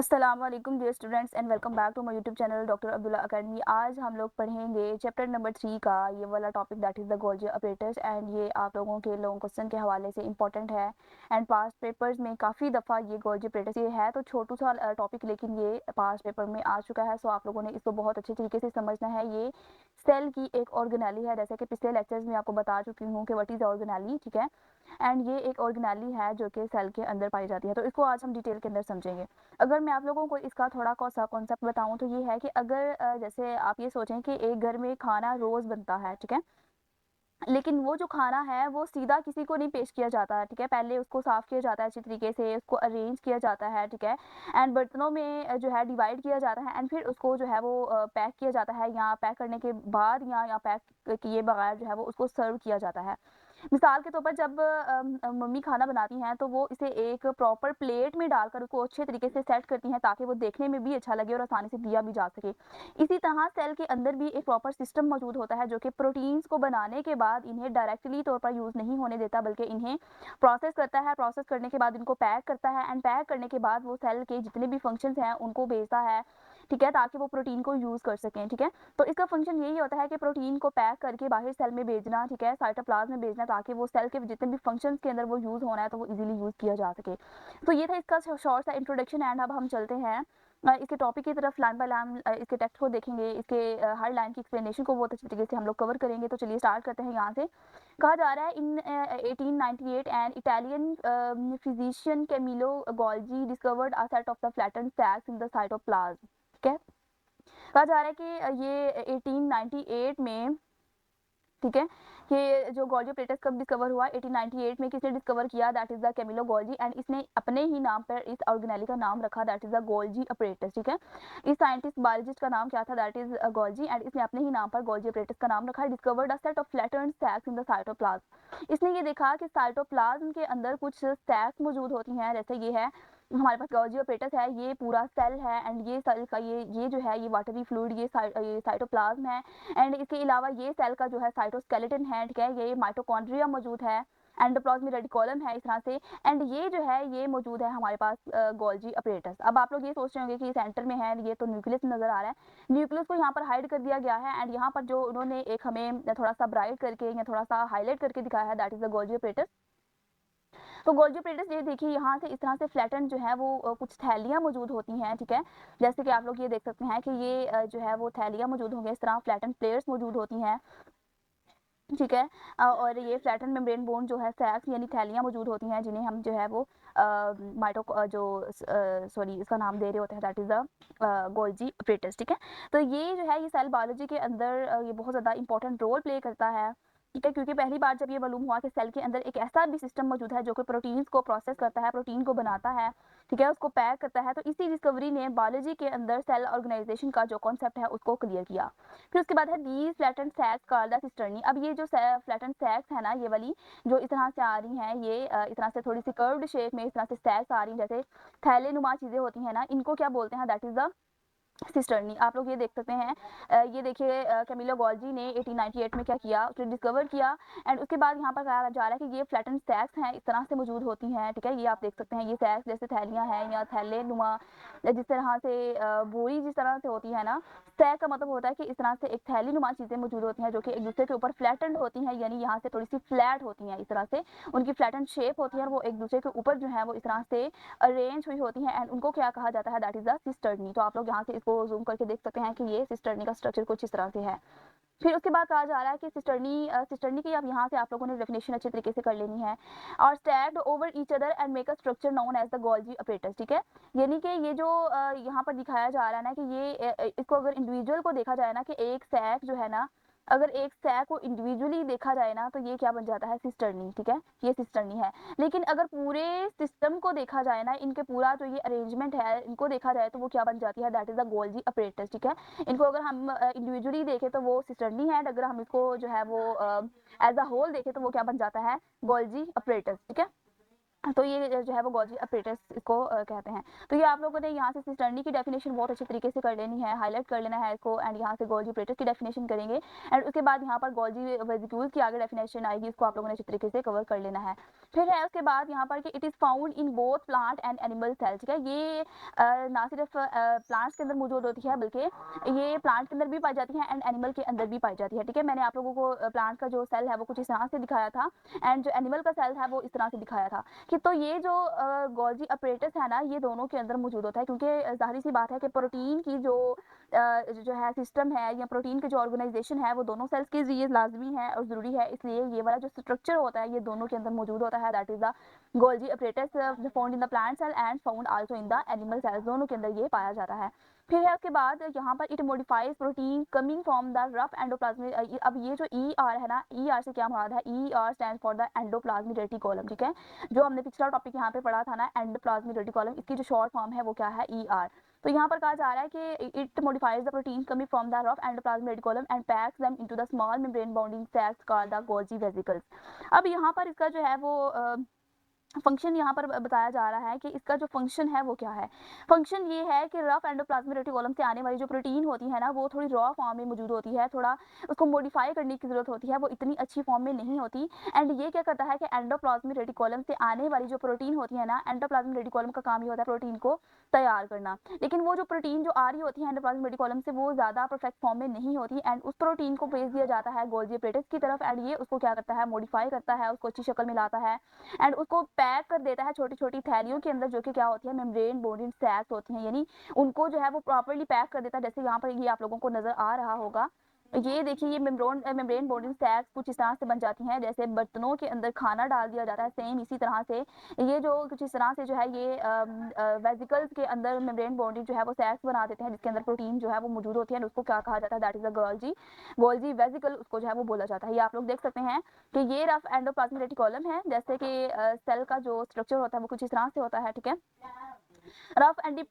अस्सलाम वालेकुम dear students and welcome back to my YouTube channel doctor Abdullah academy. आज हम लोग पढ़ेंगे चैप्टर नंबर 3 का ये वाला topic that is the Golgi operators. And ये आप लोगों के लॉन्ग क्वेश्चन के हवाले से इंपॉर्टेंट है एंड पास्ट पेपर्स में काफ़ी दफ़ा ये गोल्जी ऑपरेटर्स ये है तो छोटू सा टॉपिक, लेकिन ये पास्ट पेपर में आ चुका है। सो आप लोगों ने इसको बहुत अच्छे तरीके से समझना है। ये सेल की एक ऑर्गेनेली है, जैसे कि पिछले लेक्चर्स में आपको बता चुकी हूँ कि व्हाट इज़ ऑर्गेनेली, ठीक है। एंड ये एक ऑर्गेनेली है जो कि सेल के अंदर पाई जाती है, तो इसको आज हम डिटेल के अंदर समझेंगे। अगर मैं आप लोगों को इसका थोड़ा सा कॉन्सेप्ट बताऊं तो ये है कि अगर जैसे आप ये सोचें कि एक घर में खाना रोज़ बनता है, ठीक है, लेकिन वो जो खाना है वो सीधा किसी को नहीं पेश किया जाता है, ठीक है। पहले उसको साफ़ किया जाता है अच्छी तरीके से, उसको अरेंज किया जाता है, ठीक है। एंड बर्तनों में जो है डिवाइड किया जाता है एंड फिर उसको जो है वो पैक किया जाता है, या पैक करने के बाद या पैक किए बगैर जो है वो उसको सर्व किया जाता है। मिसाल के तौर पर जब मम्मी खाना बनाती हैं तो वो इसे एक प्रॉपर प्लेट में डालकर उसको अच्छे तरीके से सेट करती हैं ताकि वो देखने में भी अच्छा लगे और आसानी से दिया भी जा सके। इसी तरह सेल के अंदर भी एक प्रॉपर सिस्टम मौजूद होता है जो कि प्रोटीन्स को बनाने के बाद इन्हें डायरेक्टली तौर पर यूज़ नहीं होने देता, बल्कि इन्हें प्रोसेस करता है। प्रोसेस करने के बाद इनको पैक करता है एंड पैक करने के बाद वो सेल के जितने भी फंक्शंस हैं उनको भेजता है, ठीक है, ताकि वो प्रोटीन को यूज़ कर सकें, ठीक है। तो इसका फंक्शन यही होता है कि प्रोटीन को पैक करके बाहर सेल में भेजना, ठीक है, साइटोप्लाज्म में भेजना, ताकि वो सेल के जितने भी फंक्शंस के अंदर वो यूज़ होना है तो वो इजीली यूज़ किया जा सके। तो ये था इसका शॉर्ट सा इंट्रोडक्शन। एंड अब हम चलते हैं इसके टॉपिक की तरफ। लाइन बाय लाइन इसके टेक्स्ट को देखेंगे, इसके हर लाइन की एक्सप्लेनेशन को बहुत अच्छी तरीके से हम लोग कवर करेंगे। तो चलिए स्टार्ट करते हैं। यहाँ से कहा जा रहा है in 1898 an Italian physician Camillo Golgi discovered a set of the flattened sacs in the cytoplasm, ठीक है। कहा जा रहा है कि ये 1898 में, ठीक है, कि जो गोल्जी ऑपरेटस कब डिस्कवर हुआ, 1898 में किसने डिस्कवर किया, that is the Camillo Golgi. And इसने अपने ही नाम पर इस ऑर्गेनेली का नाम रखा, that is the Golgi apparatus, ठीक है। इस साइंटिस्ट बायोलॉजिस्ट का नाम क्या था, दैट इज गोल्जी, एंड इसने अपने ही नाम पर गोल्जी ऑपरेटस का नाम रखा। Discovered a set of flattened sacs in the cytoplasm. इसने ये देखा कि साइटोप्लाज्म के अंदर कुछ सैक्स मौजूद होती हैं, जैसे ये है हमारे पास गोल्जी ऑपरेटस है, ये पूरा सेल है एंड ये सेल का ये जो है ये वाटरी फ्लूइड, ये साइटोप्लाज्म है। एंड इसके अलावा ये सेल का जो है साइटोस्केलेटन है, ठीक है, ये माइटोकॉन्ड्रिया मौजूद है, एंडोप्लाज्मिक रेटिकुलम है इस तरह से। एंड ये जो है ये मौजूद है हमारे पास गोल्जी अपरेटस। अब आप लोग ये सोच रहे होंगे कि सेंटर में है, ये तो न्यूक्लियस नजर आ रहा है। न्यूक्लियस को यहाँ पर हाइड कर दिया गया है एंड यहाँ पर जो उन्होंने एक हमें थोड़ा सा ब्राइट करके या थोड़ा सा हाईलाइट करके दिखाया है, that is the Golgi apparatus. तो गोल्जी अपरेटस ये देखिए यहाँ से इस तरह से फ्लैटन जो है वो कुछ थैलियाँ मौजूद होती हैं, ठीक है। जैसे कि आप लोग ये देख सकते हैं कि ये जो है वो थैलियाँ मौजूद होंगे, इस तरह फ्लैटन प्लेयर्स मौजूद होती हैं, ठीक है। और ये फ्लैटन मेम्ब्रेन बोन जो है सैक्स यानी थैलियाँ मौजूद होती हैं, जिन्हें हम जो है वो माइटो जो सॉरी इसका नाम दे रहे होते हैं, that is the Golgi apparatus, ठीक है। तो ये जो है ये सेल बायोलॉजी के अंदर ये बहुत ज़्यादा इंपॉर्टेंट रोल प्ले करता है, ठीक है, क्योंकि पहली बार जब ये मालूम हुआ कि सेल के अंदर एक ऐसा भी सिस्टम मौजूद है जो कि प्रोटीन्स को प्रोसेस करता है, प्रोटीन को बनाता है, ठीक है, उसको पैक करता है। तो इसी डिस्कवरी ने बायोलॉजी के अंदर सेल ऑर्गेनाइजेशन का जो कॉन्सेप्ट है उसको क्लियर किया। फिर उसके बाद है these flattened sacs called the cisternae. अब ये जो फ्लैटेंड सैक्स है ना, ये वाली जो इस तरह से आ रही हैं, ये इस तरह से थोड़ी सी कर्व्ड शेप में इस तरह से सैक्स आ रही हैं, जैसे थैले नुमा चीज़ें होती हैं ना, इनको क्या बोलते हैं, दैट इज़ द सिस्टर्नी। आप लोग ये देख सकते हैं ये देखिए कैमिलो गोल्जी ने 1898 में क्या किया, उसने डिस्कवर किया। एंड उसके बाद यहाँ पर कहा जा रहा है कि ये फ्लैटन सैक्स हैं, इस तरह से मौजूद होती हैं, ठीक है। ये आप देख सकते हैं, ये सैक्स जैसे थैलियाँ हैं या थैले नुमा, जिस तरह से बोरी जिस तरह से होती है ना, सैक का मतलब होता है कि इस तरह से एक थैली नुमा चीज़ें मौजूद होती हैं जो कि एक दूसरे के ऊपर फ्लैटेंड होती हैं, यानी यहाँ से थोड़ी सी फ्लैट होती हैं, इस तरह से उनकी फ्लैटेंड शेप होती है और वो एक दूसरे के ऊपर जो है वो इस तरह से अरेंज हुई होती हैं। एंड उनको क्या कहा जाता है, दैट इज द सिस्टर्नी। तो आप लोग यहाँ से इसको जूम करके देख सकते हैं कि ये सिस्टर्नी का स्ट्रक्चर कुछ इस तरह से है। फिर उसके बाद कहा जा रहा है कि सिस्टर्नी की अब यहाँ से आप लोगों ने डेफिनेशन अच्छे तरीके से कर लेनी है। और stacked over each other and make a structure known as the Golgi apparatus, ठीक है। यानी कि ये जो यहाँ पर दिखाया जा रहा है ना कि ये इसको अगर इंडिविजुअल को देखा जाए ना कि एक सैक जो है ना, अगर एक सैक को इंडिविजुअली देखा जाए ना तो ये क्या बन जाता है, सिस्टर्नी, ठीक है, ये सिस्टर्नी है। लेकिन अगर पूरे सिस्टम को देखा जाए ना, इनके पूरा जो ये अरेंजमेंट है इनको देखा जाए तो वो क्या बन जाती है, that is the Golgi apparatus, ठीक है। इनको अगर हम इंडिविजुअली देखें तो वो सिस्टर्नी है, अगर हम इसको जो है वो एज अ होल देखें तो वो क्या बन जाता है, गोल्जी अपरेटस, ठीक है। तो ये जो है वो गोल्जी अपरेटस इसको कहते हैं। तो ये आप लोगों ने यहाँ से सिस्टर्नी की डेफिनेशन बहुत अच्छे तरीके से कर लेनी है, हाईलाइट कर लेना है इसको। एंड यहाँ से गोल्जी अपरेटस की डेफिनेशन करेंगे एंड उसके बाद यहाँ पर गोल्जी वेसिक्यूल्स की आगे डेफिनेशन आएगी, इसको आप लोगों ने अच्छे तरीके से कवर कर लेना है। फिर है उसके बाद यहाँ पर कि it is found in both plant and animal cell, ठीक है। ये ना सिर्फ प्लांट्स के अंदर मौजूद होती है बल्कि ये प्लांट के अंदर भी पाई जाती है एंड एनिमल के अंदर भी पाई जाती है, ठीक है। मैंने आप लोगों को प्लांट का जो सेल है वो कुछ इस तरह से दिखाया था एंड जो एनिमल का सेल है वो इस तरह से दिखाया था कि तो ये जो गोल्जी अपरेटस है ना, ये दोनों के अंदर मौजूद होता है, क्योंकि जाहिर सी बात है कि प्रोटीन की जो है सिस्टम है या प्रोटीन के जो ऑर्गेनाइजेशन है वो दोनों सेल्स के लिए लाजमी है और ज़रूरी है, इसलिए ये वाला जो स्ट्रक्चर होता है ये दोनों के अंदर मौजूद होता है, that is the Golgi apparatus found in the plant cell and found also in the animal cells, दोनों के अंदर ये पाया जाता है। फिर है उसके बाद यहाँ पर it modifies protein coming from the rough endoplasmic, अब ये जो ई आर है ना, ई आर से क्या मुराद है, E R stand for the endoplasmic reticulum, ठीक है। जो हमने पिछला टॉपिक यहाँ पे पढ़ा था ना एंडोप्लाज्मिक रेटिकुलम, इसकी जो शॉर्ट फॉर्म है वो क्या है, ई आर। तो यहाँ पर कहा जा रहा है कि it modifies the protein coming from the rough endoplasmic reticulum and packs them into the small membrane bounding sacs called the Golgi vesicles. अब यहाँ पर इसका जो है वो फंक्शन यहाँ पर बताया जा रहा है कि इसका जो फंक्शन है वो क्या है। फंक्शन ये है कि रफ एंडोप्लाज्मिक रेटिकुलम से आने वाली जो प्रोटीन होती है ना वो थोड़ी रॉ फॉर्म में मौजूद होती है, थोड़ा उसको मॉडिफाई करने की जरूरत होती है, वो इतनी अच्छी फॉर्म में नहीं होती। एंड ये क्या करता है कि एंडोप्लाज्मिक रेटिकुलम से आने वाली जो प्रोटीन होती है ना, एंडोप्लाज्मिक रेटिकुलम का काम ये होता है प्रोटीन को तैयार करना, लेकिन वो जो प्रोटीन जो आ रही होती है एंडोप्लाज्मिक रेटिकुलम से वो ज़्यादा परफेक्ट फॉर्म में नहीं होती एंड उस प्रोटीन को भेज दिया जाता है गोल्जी अपरेटस की तरफ एंड ये उसको क्या करता है, मॉडिफाई करता है, उसको अच्छी शक्ल में लाता है एंड उसको पैक कर देता है छोटी छोटी थैलियों के अंदर, जो कि क्या होती है, मेम्ब्रेन बॉन्डेड सैक्स होती हैं, यानी उनको जो है वो प्रॉपर्ली पैक कर देता है। जैसे यहाँ पर ये आप लोगों को नजर आ रहा होगा, ये देखिए ये मेम्ब्रेन बॉन्डेड सैक्स कुछ इस तरह से बन जाती हैं, जैसे बर्तनों के अंदर खाना डाल दिया जाता है, सेम इसी तरह से ये जो कुछ इस तरह से जो है ये वेसिकल्स के अंदर मेम्ब्रेन बॉन्डेड जो है वो सैक्स बना देते हैं, जिसके अंदर प्रोटीन जो है वो मौजूद होती है, उसको क्या कहा जाता है, that is the Golgi vesicle, उसको जो है वो बोला जाता है। ये आप लोग देख सकते हैं कि ये रफ एंडोप्लाज्मिक रेटिकुलम है, जैसे कि सेल का जो स्ट्रक्चर होता है वो कुछ इस तरह से होता है, ठीक है। रफ एंडी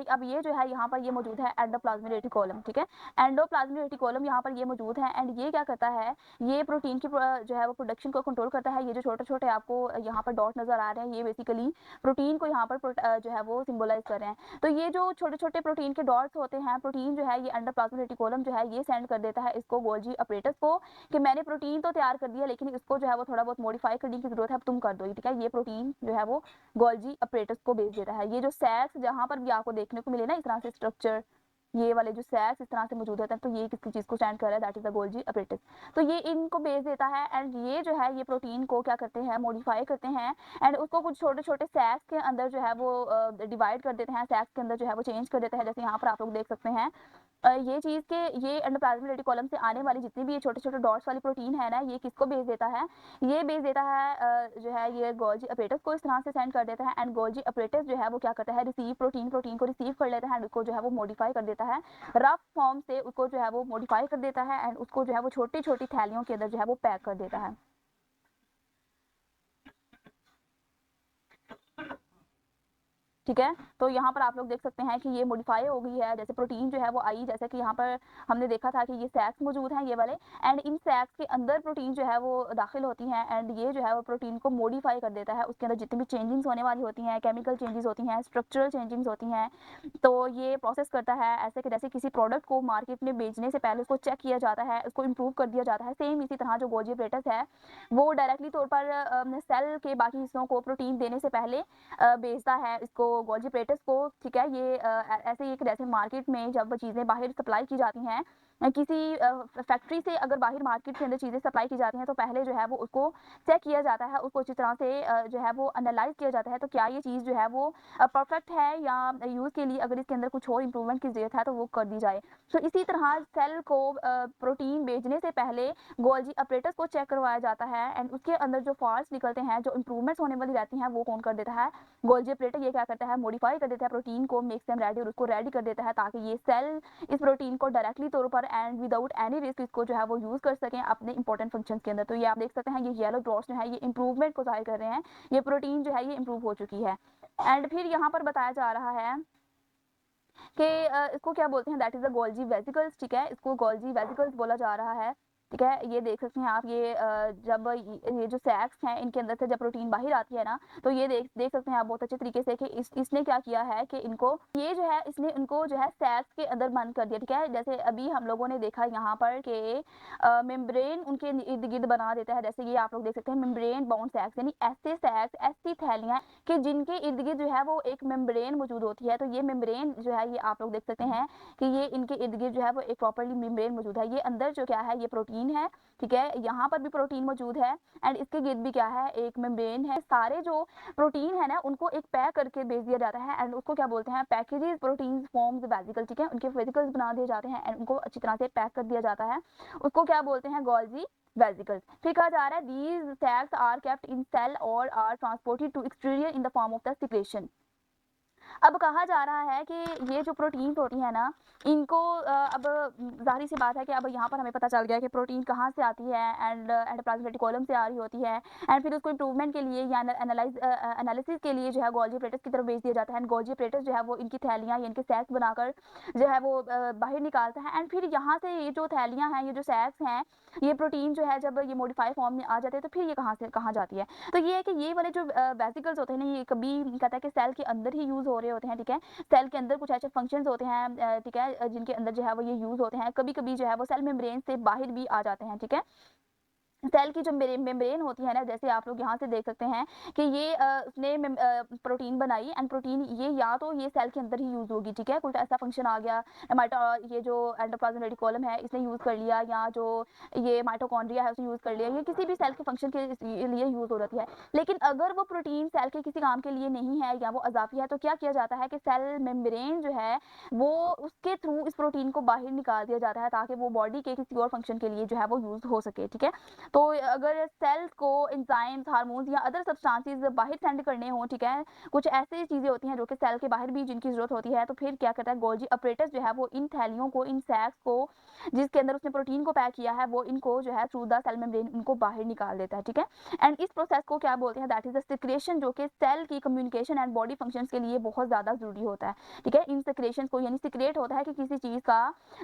अब ये जो है यहाँ पर ये मौजूद है एंडोप्लाज्मिक रेटिकुलम, ठीक है। एंडोप्लाज्मिक रेटिकुलम यहाँ पर ये मौजूद है एंड ये क्या करता है, ये प्रोटीन की जो है वो प्रोडक्शन को कंट्रोल करता है। ये जो छोटे छोटे आपको यहाँ पर डॉट नजर आ रहे हैं, ये बेसिकली प्रोटीन को यहाँ पर जो है वो सिंबलाइज कर रहे हैं। तो ये जो छोटे छोटे प्रोटीन के डॉट्स होते हैं, प्रोटीन जो है ये एंडोप्लाज्मिक रेटिकुलम जो है ये सेंड कर देता है इसको गोल्जी अपरेटस को कि मैंने प्रोटीन तो तैयार कर दिया, लेकिन इसको जो है वो थोड़ा बहुत मॉडिफाई करने की जरूरत है, तुम कर दो, ठीक है। ये प्रोटीन जो है वो गोल्जी अपरेटस को भेज देता है। ये जो सैक्स जहां पर भी आपको देखने को मिले ना इस तरह से स्ट्रक्चर, ये वाले जो सैक्स इस तरह से मौजूद होते हैं, तो ये किसकी चीज को स्टैंड कर रहा है, that is the Golgi apparatus. तो ये इनको भेज देता है एंड ये जो है ये प्रोटीन को क्या करते हैं, मॉडिफाई करते हैं एंड उसको कुछ छोटे छोटे सैक्स के अंदर जो है वो डिवाइड कर देते हैं, सैक्स के अंदर जो है वो चेंज कर देते हैं। जैसे यहाँ पर आप लोग देख सकते हैं ये चीज़ के ये एंडोप्लाज्मिक रेटिकुलम से आने वाली जितनी भी ये छोटे छोटे डॉट्स वाली प्रोटीन है ना, ये किसको भेज देता है, ये भेज देता है जो है ये गोल्जी अपरेटस को इस तरह से सेंड कर देता है एंड गोल्जी अपरेटस जो है वो क्या करता है, रिसीव प्रोटीन को रिसीव कर लेता है एंड उसको जो है वो मॉडिफाई कर देता है, रफ फॉर्म से उसको जो है वो मॉडिफाई कर देता है एंड उसको जो है वो छोटी छोटी थैलियों के अंदर जो है वो पैक कर देता है, ठीक है। तो यहाँ पर आप लोग देख सकते हैं कि ये मॉडिफाई हो गई है, जैसे प्रोटीन जो है वो आई, जैसे कि यहाँ पर हमने देखा था कि ये सैक्स मौजूद हैं ये वाले एंड इन सैक्स के अंदर प्रोटीन जो है वो दाखिल होती हैं एंड ये जो है वो प्रोटीन को मॉडिफाई कर देता है, उसके अंदर जितनी भी चेंजिंग्स होने वाली होती हैं, केमिकल चेंजेस होती हैं, स्ट्रक्चरल चेंजिंग्स होती हैं, तो ये प्रोसेस करता है ऐसे कि जैसे किसी प्रोडक्ट को मार्केट में बेचने से पहले उसको चेक किया जाता है, उसको इम्प्रूव कर दिया जाता है, सेम इसी तरह जो गोल्जी अपरेटस है वो डायरेक्टली तौर पर सेल के बाकी हिस्सों को प्रोटीन देने से पहले बेचता है इसको गोल्जी अपरेटस को, ठीक है। ये ऐसे ही जैसे मार्केट में जब चीज़ें बाहर सप्लाई की जाती हैं किसी फैक्ट्री से, अगर बाहर मार्केट के अंदर चीज़ें सप्लाई की जाती हैं तो पहले जो है वो उसको चेक किया जाता है, उसको अच्छी तरह से जो है वो एनालाइज किया जाता है, तो क्या ये चीज़ जो है वो परफेक्ट है या यूज़ के लिए अगर इसके अंदर कुछ और इंप्रूवमेंट की जरूरत है तो वो कर दी जाए। तो इसी तरह सेल को प्रोटीन भेजने से पहले गोल्जी अपरेटस को चेक करवाया जाता है एंड उसके अंदर जो फॉल्ट्स निकलते हैं, जो इंप्रूवमेंट्स होने वाली रहती हैं, वो कौन कर देता है, गोल्जी अपरेटर। ये क्या करता है, मॉडिफाई कर देता है प्रोटीन को, मेक्स देम रेडी, और उसको रेडी कर देता है ताकि ये सेल इस प्रोटीन को डायरेक्टली तौर पर एंड विदाउट एनी रिस्क इसको जो है वो यूज कर सकें अपने इंपॉर्टेंट फंक्शंस के अंदर। तो ये आप देख सकते हैं ये येलो डॉट्स जो है ये इंप्रूवमेंट को जाहिर कर रहे हैं, ये प्रोटीन जो है ये इंप्रूव हो चुकी है। एंड फिर यहाँ पर बताया जा रहा है कि इसको क्या बोलते हैं, that is the Golgi vesicles, ठीक है, इसको गोल्जी वेसिकल्स बोला जा रहा है। ठीक है। ये देख सकते हैं आप, ये जब ये जो सैक्स हैं इनके अंदर से जब प्रोटीन बाहर आती है ना, तो ये देख देख सकते हैं आप बहुत अच्छे तरीके से कि इसने क्या किया है कि इनको ये जो है इसने इनको जो है सैक्स के अंदर बंद कर दिया। ठीक है, जैसे अभी हम लोगों ने देखा यहाँ पर कि मेम्ब्रेन उनके इर्द गिर्द बना देता है। जैसे ये आप लोग देख सकते हैं मेम्ब्रेन बाउंड सैक्स, यानी ऐसे सैक्स, ऐसी थैलियां कि जिनके इर्द गिर्द जो है वो एक मेम्ब्रेन मौजूद होती है। तो ये मेम्ब्रेन जो है ये आप लोग देख सकते हैं कि ये इनके इर्द गिर्द जो है वो एक प्रॉपरली मेम्ब्रेन मौजूद है। ये अंदर जो क्या है ये प्रोटीन है। ठीक है, यहाँ पर भी प्रोटीन मौजूद है एंड इसके गिर्द भी क्या है, एक मेम्ब्रेन है। सारे जो प्रोटीन है ना उनको एक पैक करके भेज दिया जाता है एंड उसको क्या बोलते हैं, पैकेजेस प्रोटीन फॉर्म्स वेसिकल। ठीक है, उनके वेसिकल्स बना दिए जाते हैं एंड उनको अच्छी तरह से पैक कर दिया जाता है, उसको क्या बोलते हैं, गोल्जी वेसिकल्स। फिर कहा जा रहा है these sacs are kept in cell और are transported to exterior in the form of the secretion. अब कहा जा रहा है कि ये जो प्रोटीन्स होती है ना इनको अब ज़ाहिर सी बात है कि अब यहाँ पर हमें पता चल गया कि प्रोटीन कहाँ से आती है एंड एंडोप्लाज्मिक रेटिकुलम से आ रही होती है एंड फिर उसको इंप्रूवमेंट के लिए या एनालिसिस के लिए जो है गोल्जी अपरेटस की तरफ भेज दिया जाता है एंड गोल्जी अपरेटस जो है वो इनकी थैलियाँ या इनके सैक्स बनाकर जो है वो बाहर निकालता है एंड फिर यहाँ से ये जो थैलियाँ हैं, ये जो सैक्स हैं, ये प्रोटीन जो है जब ये मॉडिफाई फॉर्म में आ जाते हैं तो फिर ये कहाँ से कहाँ जाती है। तो ये है कि ये वाले जो वेसिकल्स होते हैं ना, ये कभी कहता है कि सेल के अंदर ही यूज़ हो रहे होते हैं। ठीक है, सेल के अंदर कुछ ऐसे फंक्शंस होते हैं, ठीक है, जिनके अंदर जो है वो ये यूज़ होते हैं। कभी कभी जो है वो सेल मेम्ब्रेन से बाहर भी आ जाते हैं। ठीक है, सेल की जो मेम्ब्रेन होती है ना, जैसे आप लोग यहाँ से देख सकते हैं कि ये उसने प्रोटीन बनाई एंड प्रोटीन ये या तो ये सेल के अंदर ही यूज़ होगी। ठीक है, कुछ ऐसा फंक्शन आ गया, ये जो एंडोप्लाज्मिक रेटिकुलम है इसने यूज़ कर लिया, या जो ये माइटोकॉन्ड्रिया है उसने यूज़ कर लिया, ये किसी भी सेल के फंक्शन के लिए यूज़ हो जाती है। लेकिन अगर वो प्रोटीन सेल के किसी काम के लिए नहीं है या वो अजाफी है, तो क्या किया जाता है कि सेल मेम्ब्रेन जो है वो उसके थ्रू इस प्रोटीन को बाहर निकाल दिया जाता है ताकि वो बॉडी के किसी और फंक्शन के लिए जो है वो यूज़ हो सके। ठीक है, तो अगर सेल्स को एंजाइम्स, हार्मोन्स या अदर सब्सटेंसेस बाहर सेंड करने हों, ठीक है, कुछ ऐसी चीज़ें होती हैं जो कि सेल के बाहर भी जिनकी ज़रूरत होती है, तो फिर क्या करता है गोल्जी अपरेटस जो है वो इन थैलियों को, इन सैक्स को जिसके अंदर उसने प्रोटीन को पैक किया है, वो इनको जो है थ्रू द सेल मेम्ब्रेन इनको बाहर निकाल देता है। ठीक है, एंड इस प्रोसेस को क्या बोलते हैं, दैट इज द सिक्रेशन, जो कि सेल की कम्युनिकेशन एंड बॉडी फंक्शंस के लिए बहुत ज़्यादा ज़रूरी होता है। ठीक है, इन सिक्रेशन को यानी सिक्रेट होता है कि किसी चीज़ का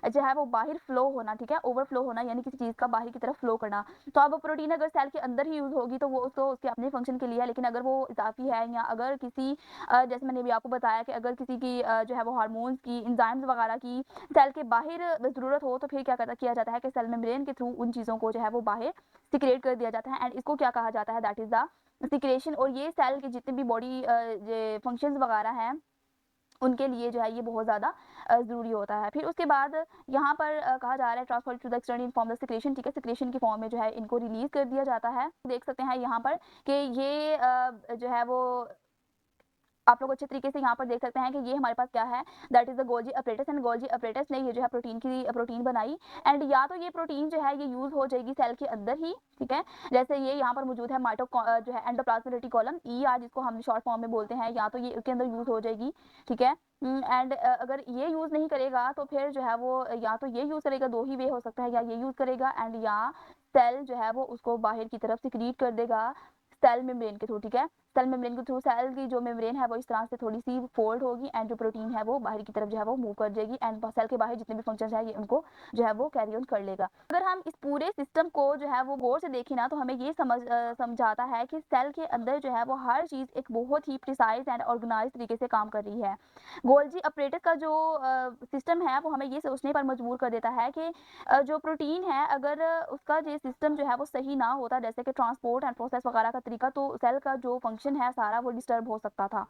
जो है वो बाहर फ्लो होना। ठीक है, ओवरफ्लो होना यानी किसी चीज़ का बाहर की तरफ फ्लो करना। तो अब प्रोटीन अगर सेल के अंदर ही यूज़ होगी तो वो उसको उसके अपने फंक्शन के लिए है, लेकिन अगर वो इजाफी है या अगर किसी जैसे मैंने अभी आपको बताया कि अगर किसी की जो है वो हार्मोन्स की, एंजाइम्स वगैरह की सेल के बाहर ज़रूरत हो, तो फिर क्या किया जाता है कि सेल मेम्ब्रेन के थ्रू उन चीज़ों को जो है वो बाहर सिक्रेट कर दिया जाता है एंड इसको क्या कहा जाता है, दैट इज़ द सिक्रेशन। और ये सेल के जितने भी बॉडी फंक्शंस वगैरह हैं उनके लिए जो है ये बहुत ज़्यादा ज़रूरी होता है। फिर उसके बाद यहाँ पर कहा जा रहा है transfer to the external in form the secretion. ठीक है, सिक्रेशन की फॉर्म में जो है इनको रिलीज़ कर दिया जाता है। देख सकते हैं यहाँ पर कि ये जो है वो आप लोग अच्छे तरीके से यहाँ पर देख सकते हैं कि ये हमारे पास क्या है, that is the Golgi apparatus and Golgi apparatus ने ये जो है प्रोटीन बनाई एंड या तो ये प्रोटीन जो है ये यूज़ हो जाएगी सेल के अंदर ही। ठीक है, जैसे ये यहाँ पर मौजूद है जो है एंडोप्लाज्मिक रेटिकुलम, ER जिसको हम शॉर्ट फॉर्म में बोलते हैं, या तो ये उसके अंदर यूज़ हो जाएगी। ठीक है, एंड अगर ये यूज़ नहीं करेगा तो फिर जो है वो या तो ये यूज़ करेगा, दो ही वे हो सकता है, या ये यूज़ करेगा एंड या सेल जो है वो उसको बाहर की तरफ सिक्रीट कर देगा सेल मेम्ब्रेन के थ्रू। ठीक है, सेल मेम्ब्रेन के थ्रू सेल की जो मेम्ब्रेन है वो इस तरह से थोड़ी सी फोल्ड होगी एंड जो प्रोटीन है वो बाहर की तरफ जो है वो मूव कर जाएगी एंड सेल के बाहर जितने भी फंक्शंस है ये उनको जो है वो कैरी ऑन कर लेगा। अगर हम इस पूरे सिस्टम को जो है वो गौर से देखें ना, तो हमें ये समझाता है कि सेल के अंदर जो है वो हर चीज़ एक बहुत ही प्रिसाइज एंड ऑर्गेनाइज तरीके से काम कर रही है। गोल्जी अपरेटस का जो सिस्टम है वो हमें ये सोचने पर मजबूर कर देता है कि जो प्रोटीन है अगर उसका जो सिस्टम जो है वो सही ना होता, जैसे कि ट्रांसपोर्ट एंड प्रोसेस वगैरह का तरीका, तो सेल का जो फंक्शन है सारा वो डिस्टर्ब हो सकता था।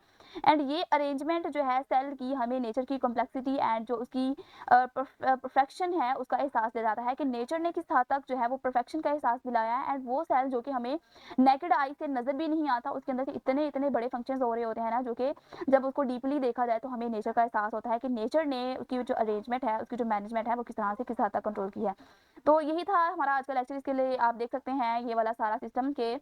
एंड ये अरेंजमेंट जो है सेल की हमें नेचर की कॉम्प्लेक्सिटी एंड जो उसकी परफेक्शन है उसका एहसास दे जाता है कि नेचर ने किस हद तक जो है वो परफेक्शन का एहसास दिलाया है एंड वो सेल जो कि हमें नेकेड आई से नज़र भी नहीं आता, उसके अंदर से इतने इतने बड़े फंक्शंस हो रहे होते हैं ना, जो कि जब उसको डीपली देखा जाए तो हमें नेचर का एहसास होता है कि नेचर ने उसकी जो अरेंजमेंट है, उसकी जो मैनेजमेंट है वो किस तरह से किस हद तक कंट्रोल की है। तो यही था हमारा आज का लेक्चर। इसके लिए आप देख सकते हैं ये वाला सारा सिस्टम के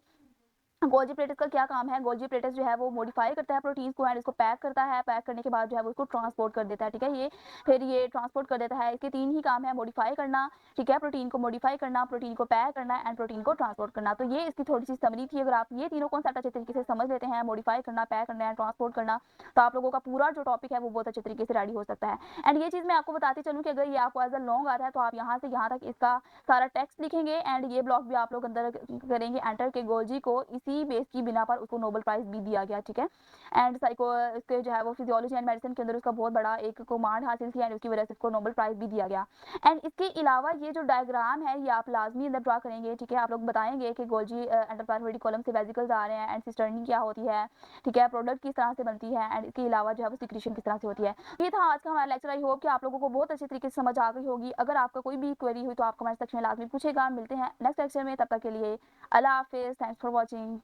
गोल्जी एपरेटस का क्या काम है? गोल्जी एपरेटस जो है वो मॉडिफाई करता है प्रोटीन्स को एंड इसको पैक करता है। पैक करने के बाद जो है वो उसको ट्रांसपोर्ट कर देता है, ठीक है? ये फिर ये ट्रांसपोर्ट कर देता है। इसके 3 ही काम है, मॉडिफाई करना, ठीक है? प्रोटीन को मॉडिफाई करना, प्रोटीन को पैक करना एंड प्रोटीन को ट्रांसपोर्ट करना। तो ये इसकी थोड़ी-सी समरी थी। अगर आप ये तीनों कॉन्सेप्ट अच्छे तरीके से समझ लेते हैं, मॉडिफाई करना, पैक करना एंड ट्रांसपोर्ट करना, तो आप लोगों का पूरा जो टॉपिक है वो बहुत अच्छे तरीके से रेडी हो सकता है। एंड ये चीज़ मैं आपको बताती चलूँ कि अगर ये आपको एज़ अ लॉन्ग आ रहा है तो आप यहाँ से यहाँ तक इसका सारा टेक्स्ट लिखेंगे एंड ये ब्लॉक भी आप लोग अंदर करेंगे एंटर के गोल्जी को इसी बेस की बिना पर उसको नोबेल प्राइज भी दिया गया, ठीक है? एंड साइको इसके जो है वो फिजियोलॉजी एंड मेडिसिन के अंदर उसका बहुत बड़ा एक कमांड हासिल थी एंड उसकी वजह से इसको नोबेल प्राइज भी दिया गया। एंड इसके अलावा ये जो डायग्राम है ये आप लाजमी अंदर ड्रा करेंगे, ठीक है? आप लोग बताएंगे कि गोल्जी एंडोप्लाज्मिक कॉलम से वेसिकल्स आ रहे हैं एंड सिस्टर्नी क्या होती है, ठीक है? प्रोडक्ट किस तरह से बनती है एंड इसके अलावा जो है वो सिक्रीशन किस तरह से होती है। ये था आज का हमारा लेक्चर। आई होप कि आप लोगों को बहुत अच्छे तरीके से समझ आ गई होगी। अगर आपका कोई भी क्वेरी हुई तो आप कमेंट सेक्शन में लाजमी पूछेगा। मिलते हैं नेक्स्ट लेक्चर में, तब तक के लिए अल्लाह हाफिज़। Thanks for watching.